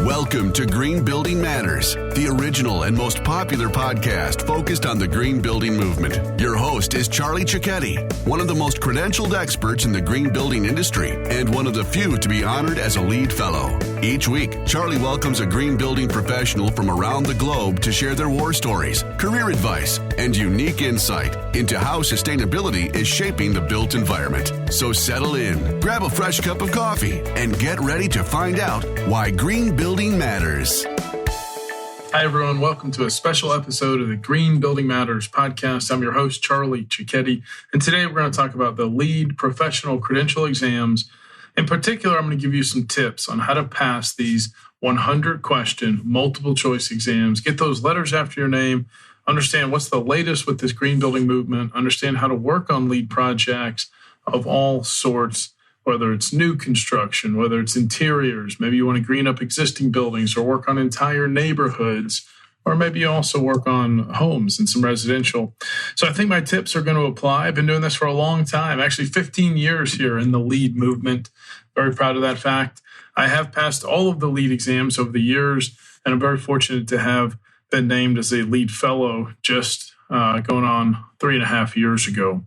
Welcome to Green Building Matters, the original and most popular podcast focused on the green building movement. Your host is Charlie Cicchetti, one of the most credentialed experts in the green building industry and one of the few to be honored as a LEED Fellow. Each week, Charlie welcomes a green building professional from around the globe to share their war stories, career advice, and unique insight into how sustainability is shaping the built environment. So settle in, grab a fresh cup of coffee, and get ready to find out why green building matters. Hi, everyone. Welcome to a special episode of the Green Building Matters podcast. I'm your host, Charlie Cicchetti, and today we're going to talk about the LEED professional credential exams. In particular, I'm going to give you some tips on how to pass these 100-question multiple choice exams, get those letters after your name, understand what's the latest with this green building movement, understand how to work on LEED projects of all sorts, whether it's new construction, whether it's interiors, maybe you want to green up existing buildings or work on entire neighborhoods, or maybe you also work on homes and some residential. So I think my tips are going to apply. I've been doing this for a long time, actually 15 years here in the LEED movement. Very proud of that fact. I have passed all of the LEED exams over the years, and I'm very fortunate to have been named as a LEED Fellow just going on 3.5 years ago.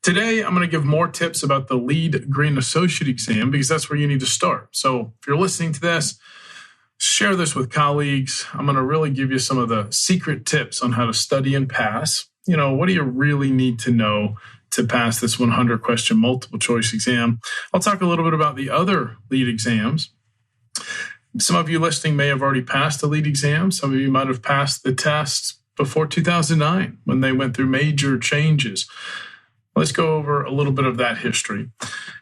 Today, I'm going to give more tips about the LEED Green Associate exam because that's where you need to start. So if you're listening to this, share this with colleagues. I'm going to really give you some of the secret tips on how to study and pass. You know, what do you really need to know to pass this 100-question multiple choice exam? I'll talk a little bit about the other LEED exams. Some of you listening may have already passed the LEED exam. Some of you might have passed the tests before 2009 when they went through major changes. Let's go over a little bit of that history.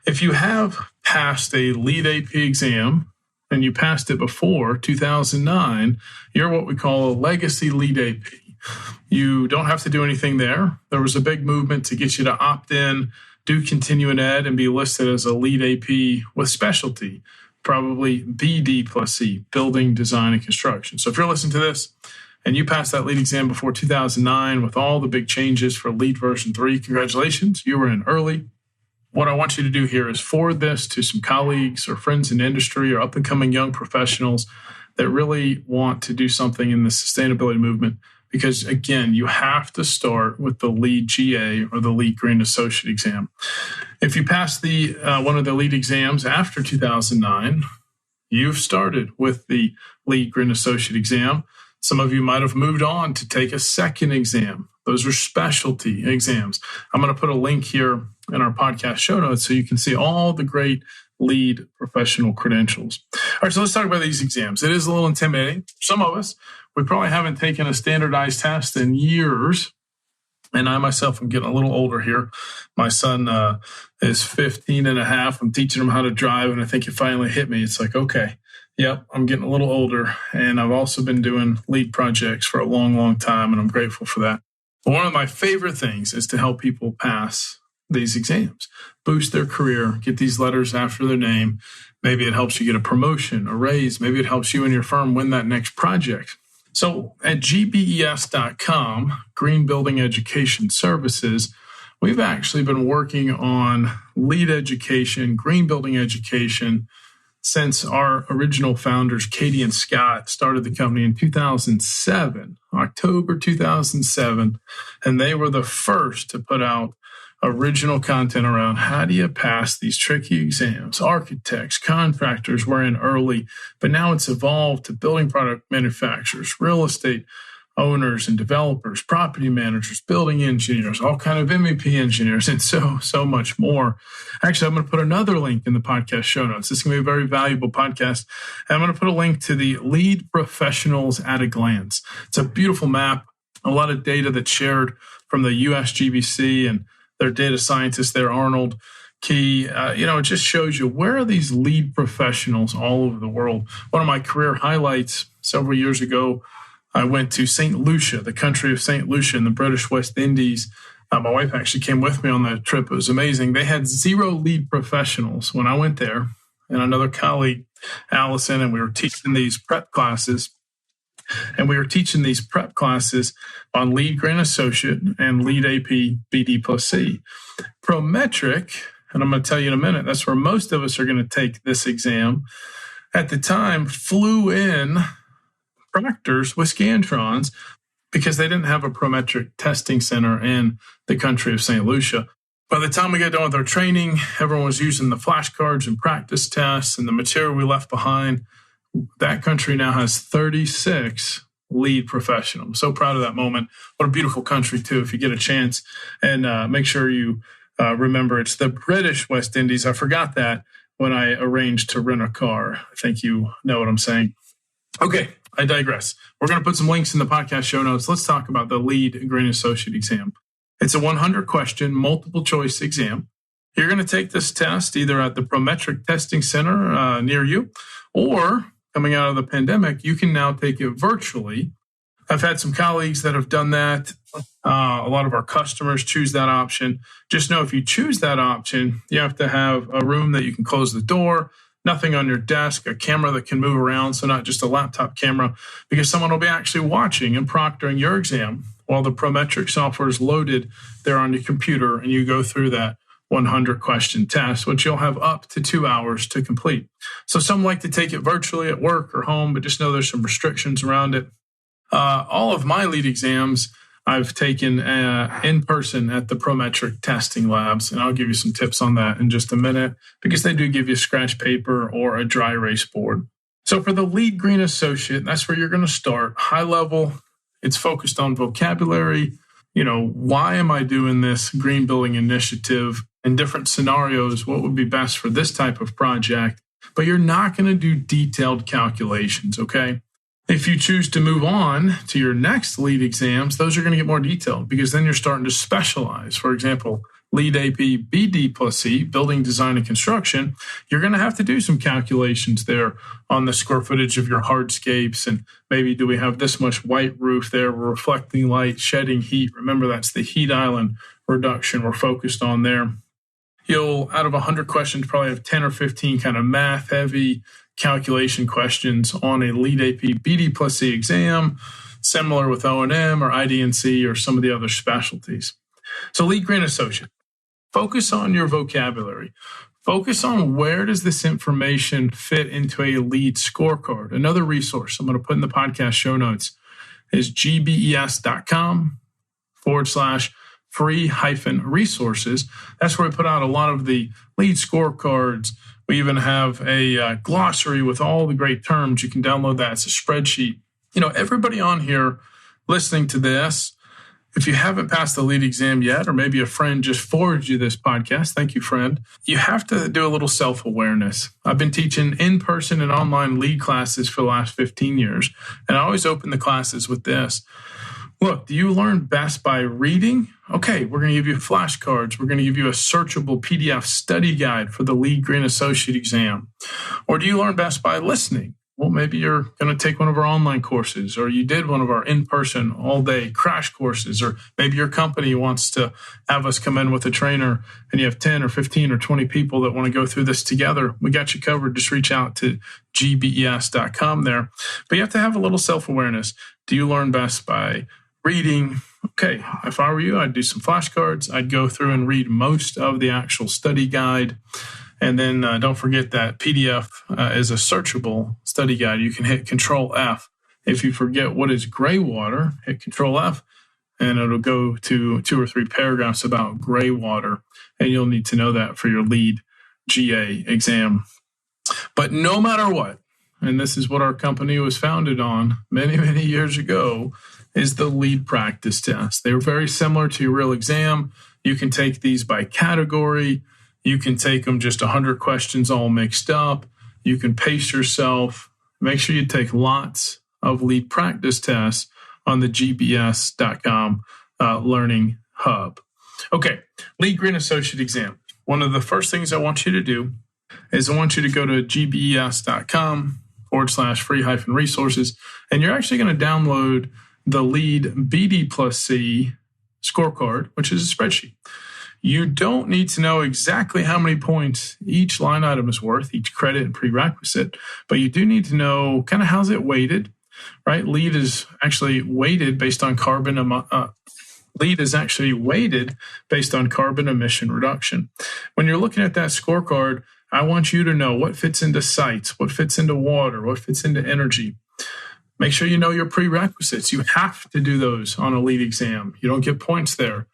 If you have passed a LEED AP exam and you passed it before 2009, you're what we call a legacy LEED AP. You don't have to do anything there. There was a big movement to get you to opt in, do continuing ed, and be listed as a LEED AP with specialty, probably BD plus C, building, design, and construction. So if you're listening to this and you passed that LEED exam before 2009 with all the big changes for LEED version 3, congratulations, you were in early. What I want you to do here is forward this to some colleagues or friends in industry or up-and-coming young professionals that really want to do something in the sustainability movement. Because, again, you have to start with the LEED GA or the LEED Green Associate exam. If you pass the one of the LEED exams after 2009, you've started with the LEED Green Associate exam. Some of you might have moved on to take a second exam. Those are specialty exams. I'm going to put a link here in our podcast show notes so you can see all the great LEED professional credentials. All right, so let's talk about these exams. It is a little intimidating. Some of us, we probably haven't taken a standardized test in years. And I myself am getting a little older here. My son is 15 and a half. I'm teaching him how to drive, and I think it finally hit me. It's like, okay, yep, I'm getting a little older. And I've also been doing LEED projects for a long, long time, and I'm grateful for that. But one of my favorite things is to help people pass these exams, boost their career, get these letters after their name. Maybe it helps you get a promotion, a raise. Maybe it helps you and your firm win that next project. So at gbes.com, Green Building Education Services, we've actually been working on LEED education, green building education, since our original founders, Katie and Scott, started the company in 2007, October 2007, and they were the first to put out original content around how do you pass these tricky exams. Architects, contractors were in early, but now it's evolved to building product manufacturers, real estate owners and developers, property managers, building engineers, all kind of MEP engineers, and so much more. Actually, I'm going to put another link in the podcast show notes. This is going to be a very valuable podcast. And I'm going to put a link to the LEED Professionals at a Glance. It's a beautiful map, a lot of data that's shared from the USGBC and their data scientist there, Arnold Key. It just shows you where are these LEED professionals all over the world. One of my career highlights several years ago, I went to St. Lucia, the country of St. Lucia in the British West Indies. My wife actually came with me on that trip. It was amazing. They had 0 LEED professionals when I went there, and another colleague, Allison, and we were teaching these prep classes. And we were teaching these prep classes on LEED Green Associate and LEED AP BD plus C. Prometric, and I'm going to tell you in a minute, that's where most of us are going to take this exam. at the time flew in proctors with Scantrons because they didn't have a Prometric testing center in the country of St. Lucia. By the time we got done with our training, everyone was using the flashcards and practice tests and the material we left behind. That country now has 36 LEED professionals. So proud of that moment. What a beautiful country, too, if you get a chance. And make sure you remember it's the British West Indies. I forgot that when I arranged to rent a car. I think you know what I'm saying. Okay, I digress. We're going to put some links in the podcast show notes. Let's talk about the LEED Green Associate exam. It's a 100-question, multiple-choice exam. You're going to take this test either at the Prometric Testing Center near you, or coming out of the pandemic, you can now take it virtually. I've had some colleagues that have done that. A lot of our customers choose that option. Just know if you choose that option, you have to have a room that you can close the door, nothing on your desk, a camera that can move around, so not just a laptop camera, because someone will be actually watching and proctoring your exam while the Prometric software is loaded there on your computer, and you go through that 100-question test, which you'll have up to 2 hours to complete. So some like to take it virtually at work or home, but just know there's some restrictions around it. All of my LEED exams I've taken in person at the Prometric testing labs, and I'll give you some tips on that in just a minute, because they do give you scratch paper or a dry erase board. So for the LEED Green Associate, that's where you're going to start. High level, it's focused on vocabulary. Why am I doing this green building initiative? In different scenarios, what would be best for this type of project? But you're not going to do detailed calculations, okay? If you choose to move on to your next LEED exams, those are going to get more detailed, because then you're starting to specialize. For example, LEED AP BD plus C, building design and construction, you're going to have to do some calculations there on the square footage of your hardscapes, and maybe do we have this much white roof there, reflecting light, shedding heat. Remember, that's the heat island reduction we're focused on there. You'll, out of 100 questions, probably have 10 or 15 kind of math-heavy calculation questions on a LEED AP BD plus C exam, similar with O&M or ID&C or some of the other specialties. So LEED Green Associate, focus on your vocabulary. Focus on where does this information fit into a LEED scorecard. Another resource I'm going to put in the podcast show notes is gbes.com/free-resources. That's where we put out a lot of the LEED scorecards. We even have a glossary with all the great terms. You can download that. It's a spreadsheet. Everybody on here listening to this, if you haven't passed the LEED exam yet, or maybe a friend just forwarded you this podcast, thank you, friend, you have to do a little self-awareness. I've been teaching in-person and online LEED classes for the last 15 years, and I always open the classes with this. Look, do you learn best by reading? Okay, we're going to give you flashcards. We're going to give you a searchable PDF study guide for the LEED Green Associate exam. Or do you learn best by listening? Well, maybe you're going to take one of our online courses, or you did one of our in-person all-day crash courses, or maybe your company wants to have us come in with a trainer and you have 10 or 15 or 20 people that want to go through this together. We got you covered. Just reach out to gbes.com there. But you have to have a little self-awareness. Do you learn best by reading? Okay, if I were you, I'd do some flashcards. I'd go through and read most of the actual study guide. And then don't forget that PDF is a searchable study guide. You can hit Control F. If you forget what is gray water, hit Control F, and it'll go to 2 or 3 paragraphs about gray water. And you'll need to know that for your LEED GA exam. But no matter what, and this is what our company was founded on many, many years ago, is the LEED practice test. They're very similar to your real exam. You can take these by category. You can take them just 100 questions all mixed up. You can pace yourself. Make sure you take lots of LEED practice tests on the gbes.com learning hub. Okay, LEED Green Associate exam. One of the first things I want you to do is I want you to go to gbes.com/free-resources, and you're actually going to download the LEED BD plus C scorecard, which is a spreadsheet. You don't need to know exactly how many points each line item is worth, each credit and prerequisite, but you do need to know kind of how's it weighted, right? LEED is actually weighted based on carbon emission reduction. When you're looking at that scorecard, I want you to know what fits into sites, what fits into water, what fits into energy. Make sure you know your prerequisites. You have to do those on a LEED exam. You don't get points there.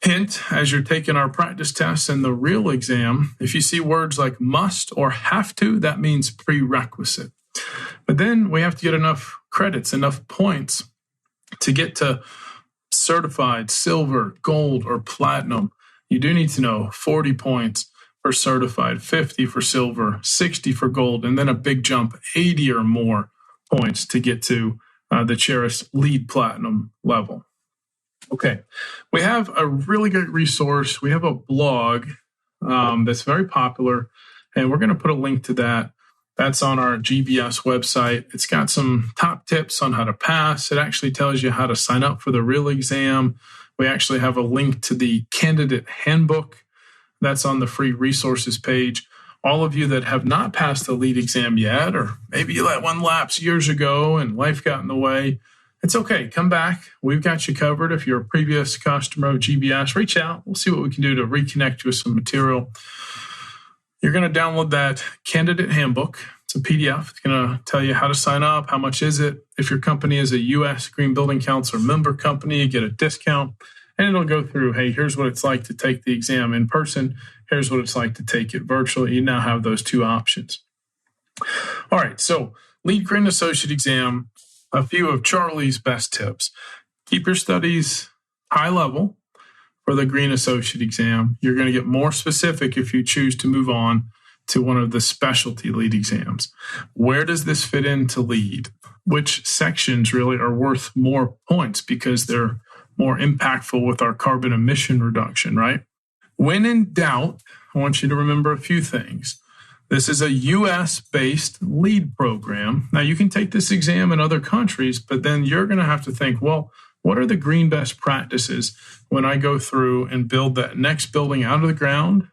Hint, as you're taking our practice tests and the real exam, if you see words like must or have to, that means prerequisite. But then we have to get enough credits, enough points to get to certified silver, gold, or platinum. You do need to know 40 points for certified, 50 for silver, 60 for gold, and then a big jump, 80 or more points to get to the cherished LEED platinum level. Okay, we have a really great resource. We have a blog that's very popular, and we're going to put a link to that. That's on our GBS website. It's got some top tips on how to pass. It actually tells you how to sign up for the real exam. We actually have a link to the candidate handbook. That's on the free resources page. All of you that have not passed the LEED exam yet, or maybe you let one lapse years ago and life got in the way, it's okay. Come back. We've got you covered. If you're a previous customer of GBS, reach out. We'll see what we can do to reconnect you with some material. You're going to download that candidate handbook. It's a PDF. It's going to tell you how to sign up, how much is it. If your company is a U.S. Green Building Council member company, you get a discount. And it'll go through, hey, here's what it's like to take the exam in person. Here's what it's like to take it virtually. You now have those two options. All right, so LEED Green Associate Exam, a few of Charlie's best tips. Keep your studies high level for the Green Associate Exam. You're going to get more specific if you choose to move on to one of the specialty LEED exams. Where does this fit into LEED? Which sections really are worth more points because they're more impactful with our carbon emission reduction, right? When in doubt, I want you to remember a few things. This is a US-based LEED program. Now, you can take this exam in other countries, but then you're going to have to think, well, what are the green best practices when I go through and build that next building out of the ground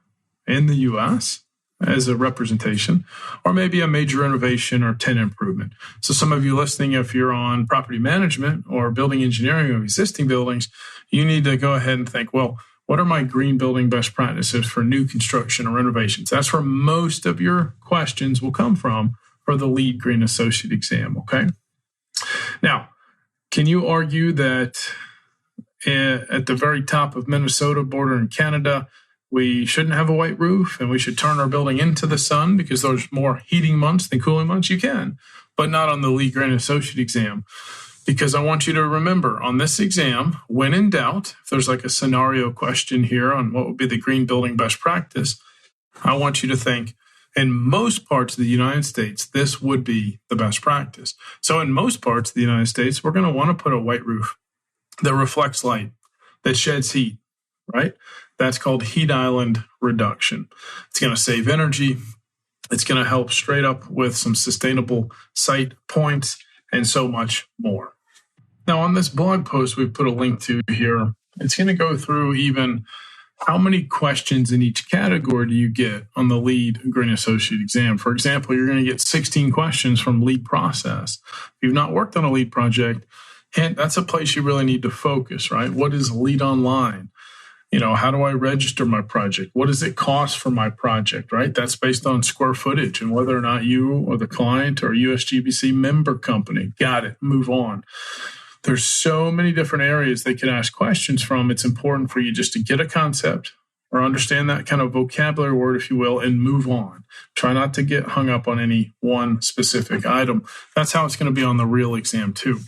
in the US as a representation, or maybe a major renovation or tenant improvement? So some of you listening, if you're on property management or building engineering of existing buildings, you need to go ahead and think, well, what are my green building best practices for new construction or renovations? That's where most of your questions will come from for the LEED Green Associate Exam, okay? Now, can you argue that at the very top of Minnesota, border in Canada, we shouldn't have a white roof and we should turn our building into the sun because there's more heating months than cooling months? You can, but not on the LEED Green Associate Exam. Because I want you to remember on this exam, when in doubt, if there's like a scenario question here on what would be the green building best practice, I want you to think, in most parts of the United States, this would be the best practice. So in most parts of the United States, we're going to want to put a white roof that reflects light, that sheds heat, right? That's called heat island reduction. It's going to save energy. It's going to help straight up with some sustainable site points and so much more. Now, on this blog post we've put a link to here, it's going to go through even how many questions in each category do you get on the LEED Green Associate Exam. For example, you're going to get 16 questions from LEED process. If you've not worked on a LEED project, that's a place you really need to focus, right? What is LEED Online? How do I register my project? What does it cost for my project, right? That's based on square footage and whether or not you or the client or USGBC member company. Got it. Move on. There's so many different areas they can ask questions from. It's important for you just to get a concept or understand that kind of vocabulary word, if you will, and move on. Try not to get hung up on any one specific item. That's how it's going to be on the real exam too.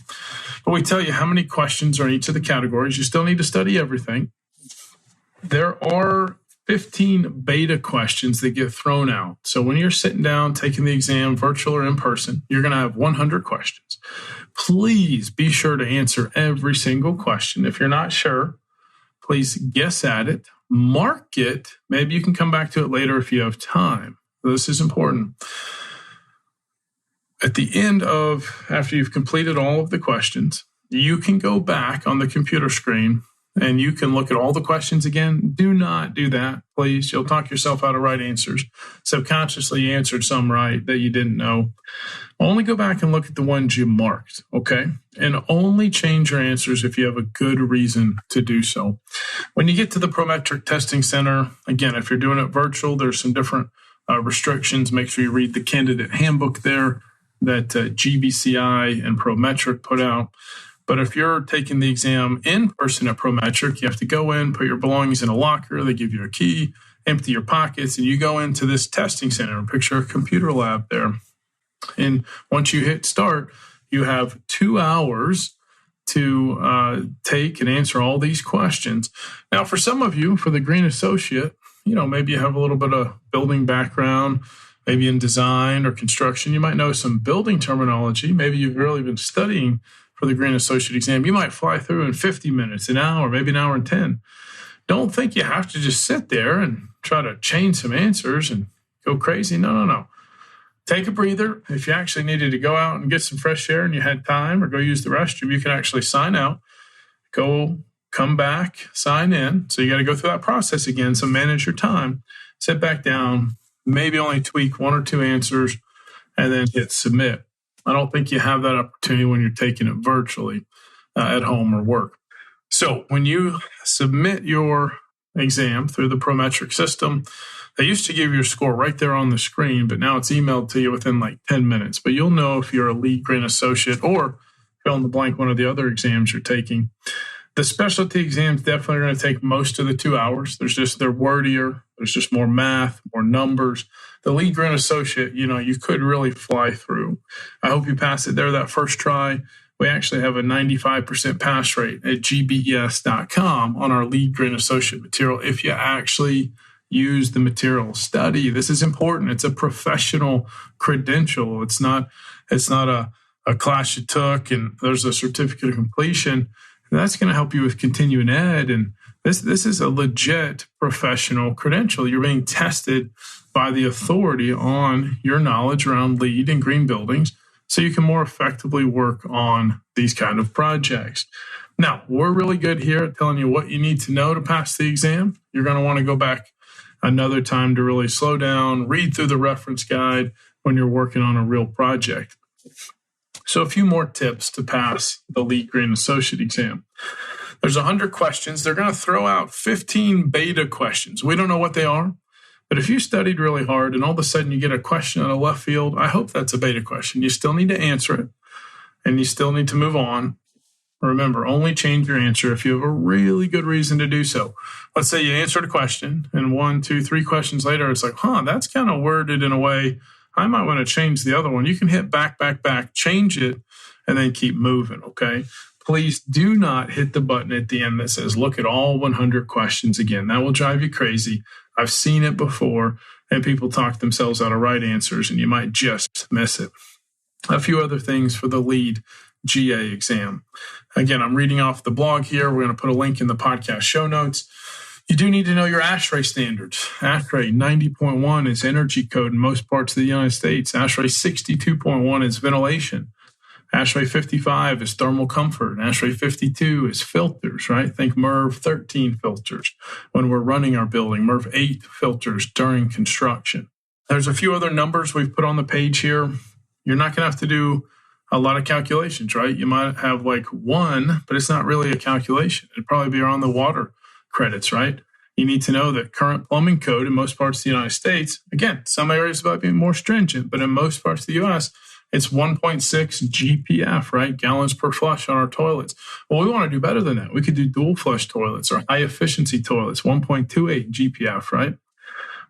But we tell you how many questions are in each of the categories. You still need to study everything. There are 15 beta questions that get thrown out. So when you're sitting down, taking the exam, virtual or in person, you're going to have 100 questions. Please be sure to answer every single question. If you're not sure, please guess at it, mark it. Maybe you can come back to it later if you have time. This is important. At the end after you've completed all of the questions, you can go back on the computer screen and you can look at all the questions again. Do not do that, please. You'll talk yourself out of right answers. Subconsciously, you answered some right that you didn't know. Only go back and look at the ones you marked, okay? And only change your answers if you have a good reason to do so. When you get to the Prometric Testing Center, again, if you're doing it virtual, there's some different restrictions. Make sure you read the candidate handbook there that GBCI and Prometric put out. But if you're taking the exam in person at Prometric, you have to go in, put your belongings in a locker. They give you a key, empty your pockets, and you go into this testing center and picture a computer lab there. And once you hit start, you have 2 hours to take and answer all these questions. Now, for some of you, for the Green Associate, maybe you have a little bit of building background, maybe in design or construction. You might know some building terminology. Maybe you've really been studying for the Green Associate exam. You might fly through in 50 minutes, an hour, maybe an hour and 10. Don't think you have to just sit there and try to change some answers and go crazy. No. Take a breather. If you actually needed to go out and get some fresh air and you had time, or go use the restroom, you can actually sign out, come back, sign in. So you got to go through that process again. So manage your time, sit back down, maybe only tweak 1 or 2 answers, and then hit submit. I don't think you have that opportunity when you're taking it virtually at home or work. So when you submit your exam through the Prometric system, they used to give you your score right there on the screen, but now it's emailed to you within like 10 minutes. But you'll know if you're a LEED Green Associate or fill in the blank one of the other exams you're taking. The specialty exams definitely are going to take most of the 2 hours. They're wordier. There's just more math, more numbers. The LEED Green Associate, you could really fly through. I hope you pass it there that first try. We actually have a 95% pass rate at gbes.com on our LEED Green Associate material. If you actually use the material, study. This is important. It's a professional credential. It's not a class you took and there's a certificate of completion. That's going to help you with continuing ed. And this is a legit professional credential. You're being tested by the authority on your knowledge around LEED and green buildings, so you can more effectively work on these kind of projects. Now, we're really good here at telling you what you need to know to pass the exam. You're going to want to go back another time to really slow down, read through the reference guide when you're working on a real project. So a few more tips to pass the LEED Green Associate exam. There's 100 questions. They're going to throw out 15 beta questions. We don't know what they are, but if you studied really hard and all of a sudden you get a question out of left field, I hope that's a beta question. You still need to answer it, and you still need to move on. Remember, only change your answer if you have a really good reason to do so. Let's say you answered a question, and 1, 2, 3 questions later, it's like, that's kind of worded in a way I might want to change the other one. You can hit back, change it, and then keep moving, okay? Please do not hit the button at the end that says, look at all 100 questions again. That will drive you crazy. I've seen it before, and people talk themselves out of right answers, and you might just miss it. A few other things for the LEED GA exam. Again, I'm reading off the blog here. We're going to put a link in the podcast show notes. You do need to know your ASHRAE standards. ASHRAE 90.1 is energy code in most parts of the United States. ASHRAE 62.1 is ventilation. ASHRAE 55 is thermal comfort. ASHRAE 52 is filters, right? Think MERV 13 filters when we're running our building, MERV 8 filters during construction. There's a few other numbers we've put on the page here. You're not going to have to do a lot of calculations, right? You might have like one, but it's not really a calculation. It'd probably be around the water credits, right? You need to know that current plumbing code in most parts of the United States, again, some areas might be more stringent, but in most parts of the U.S., it's 1.6 GPF, right? Gallons per flush on our toilets. Well, we want to do better than that. We could do dual flush toilets or high efficiency toilets, 1.28 GPF, right?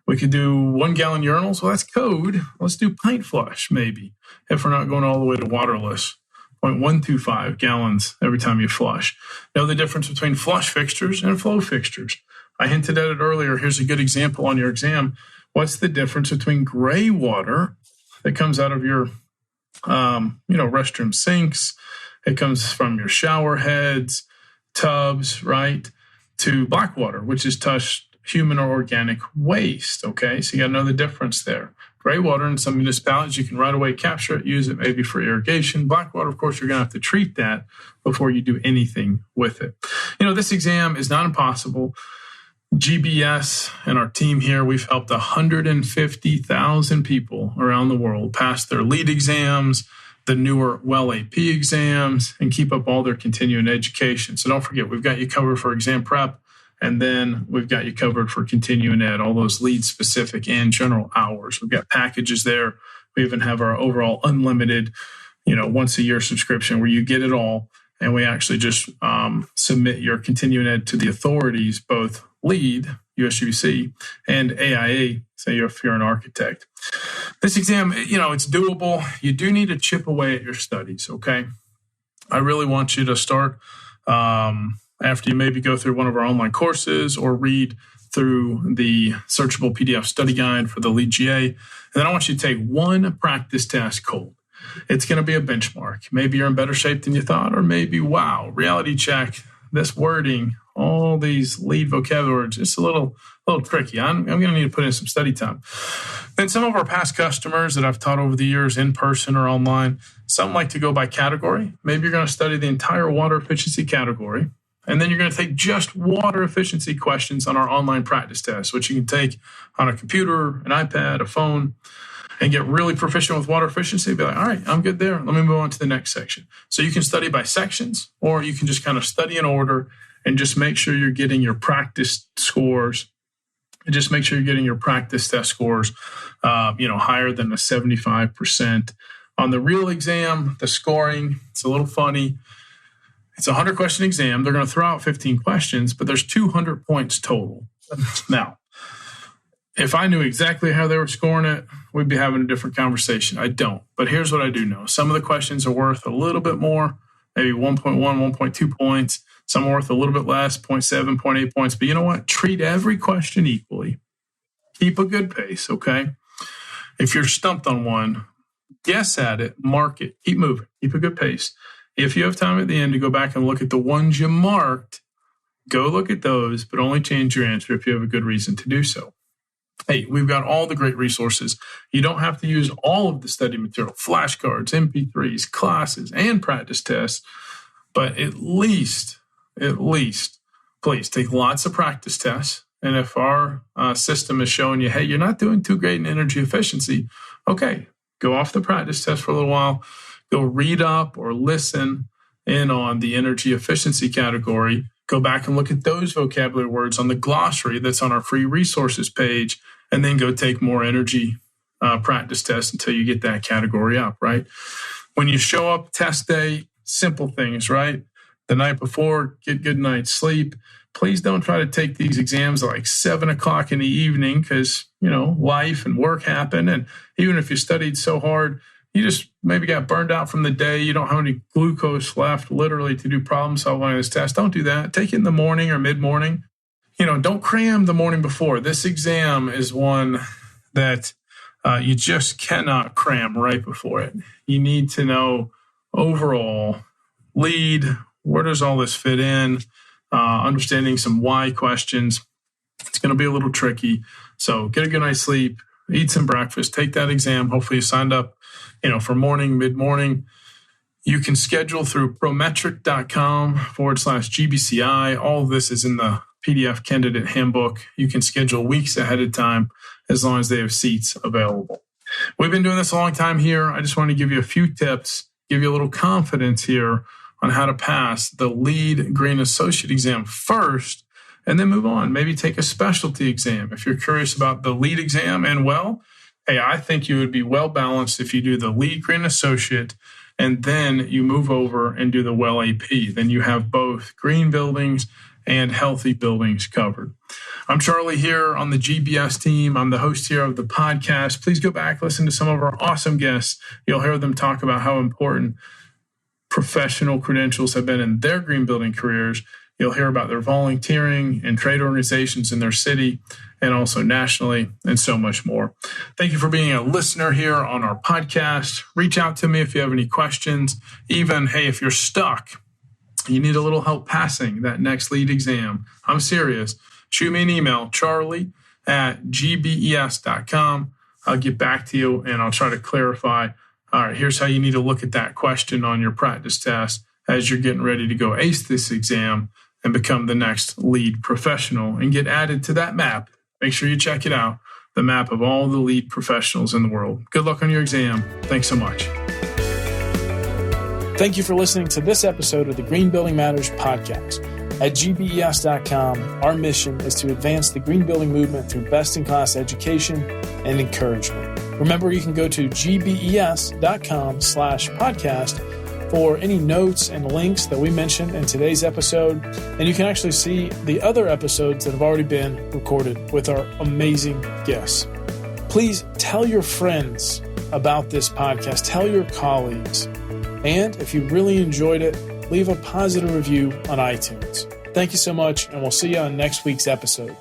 We could do 1 gallon urinals. Well, that's code. Let's do pint flush, maybe, if we're not going all the way to waterless. 0.125 gallons every time you flush. Know the difference between flush fixtures and flow fixtures. I hinted at it earlier. Here's a good example on your exam. What's the difference between gray water that comes out of your restroom sinks? It comes from your shower heads, tubs, right? To black water, which is touched human or organic waste, okay? So you got to know the difference there. Gray water in some municipalities, you can right away capture it, use it maybe for irrigation. Black water, of course, you're going to have to treat that before you do anything with it. This exam is not impossible. GBS and our team here, we've helped 150,000 people around the world pass their LEED exams, the newer WELL AP exams, and keep up all their continuing education. So don't forget, we've got you covered for exam prep And then we've got you covered for continuing ed, all those LEED specific and general hours. We've got packages there. We even have our overall unlimited, once a year subscription where you get it all. And we actually just submit your continuing ed to the authorities, both LEED, USGBC, and AIA, say if you're an architect. This exam, it's doable. You do need to chip away at your studies, okay? I really want you to start after you maybe go through one of our online courses or read through the searchable PDF study guide for the LEED GA. And then I want you to take one practice test cold. It's going to be a benchmark. Maybe you're in better shape than you thought, or maybe, wow, reality check, this wording, all these LEED vocabulary words, it's a little tricky. I'm going to need to put in some study time. Then some of our past customers that I've taught over the years in person or online, some like to go by category. Maybe you're going to study the entire water efficiency category, and then you're going to take just water efficiency questions on our online practice test, which you can take on a computer, an iPad, a phone, and get really proficient with water efficiency. Be like, all right, I'm good there. Let me move on to the next section. So you can study by sections, or you can just kind of study in order and just make sure you're getting your practice scores. And just make sure you're getting your practice test scores, higher than a 75%. On the real exam, the scoring, it's a little funny. It's a 100-question exam. They're going to throw out 15 questions, but there's 200 points total. Now, if I knew exactly how they were scoring it, we'd be having a different conversation. I don't. But here's what I do know. Some of the questions are worth a little bit more, maybe 1.1, 1.2 points. Some are worth a little bit less, 0.7, 0.8 points. But you know what? Treat every question equally. Keep a good pace, okay? If you're stumped on one, guess at it, mark it, keep moving, keep a good pace. If you have time at the end to go back and look at the ones you marked, go look at those, but only change your answer if you have a good reason to do so. Hey, we've got all the great resources. You don't have to use all of the study material, flashcards, MP3s, classes, and practice tests, but at least, please take lots of practice tests. And if our system is showing you, hey, you're not doing too great in energy efficiency, okay, go off the practice test for a little while, go read up or listen in on the energy efficiency category. Go back and look at those vocabulary words on the glossary that's on our free resources page, and then go take more energy practice tests until you get that category up, right? When you show up test day, simple things, right? The night before, get good night's sleep. Please don't try to take these exams at like 7 o'clock in the evening because, life and work happen. And even if you studied so hard, you just maybe got burned out from the day. You don't have any glucose left, literally, to do problem solving on this test. Don't do that. Take it in the morning or mid-morning. Don't cram the morning before. This exam is one that you just cannot cram right before it. You need to know overall LEED, where does all this fit in, understanding some why questions. It's going to be a little tricky. So get a good night's sleep, eat some breakfast, take that exam. Hopefully you signed up for morning, mid-morning. You can schedule through prometric.com/GBCI. All of this is in the PDF candidate handbook. You can schedule weeks ahead of time as long as they have seats available. We've been doing this a long time here. I just want to give you a few tips, give you a little confidence here on how to pass the LEED Green Associate exam first, and then move on. Maybe take a specialty exam. If you're curious about the LEED exam and hey, I think you would be well balanced if you do the LEED Green Associate and then you move over and do the WELL AP. Then you have both green buildings and healthy buildings covered. I'm Charlie here on the GBS team. I'm the host here of the podcast. Please go back, listen to some of our awesome guests. You'll hear them talk about how important professional credentials have been in their green building careers. You'll hear about their volunteering and trade organizations in their city and also nationally, and so much more. Thank you for being a listener here on our podcast. Reach out to me if you have any questions. Even, hey, if you're stuck, you need a little help passing that next LEED exam. I'm serious. Shoot me an email, charlie@gbes.com. I'll get back to you and I'll try to clarify. All right, here's how you need to look at that question on your practice test as you're getting ready to go ace this exam and become the next LEED professional and get added to that map. Make sure you check it out, the map of all the LEED professionals in the world. Good luck on your exam. Thanks so much. Thank you for listening to this episode of the Green Building Matters podcast. At gbes.com, our mission is to advance the green building movement through best-in-class education and encouragement. Remember, you can go to gbes.com/podcast for any notes and links that we mentioned in today's episode, and you can actually see the other episodes that have already been recorded with our amazing guests. Please tell your friends about this podcast. Tell your colleagues. And if you really enjoyed it, leave a positive review on iTunes. Thank you so much, and we'll see you on next week's episode.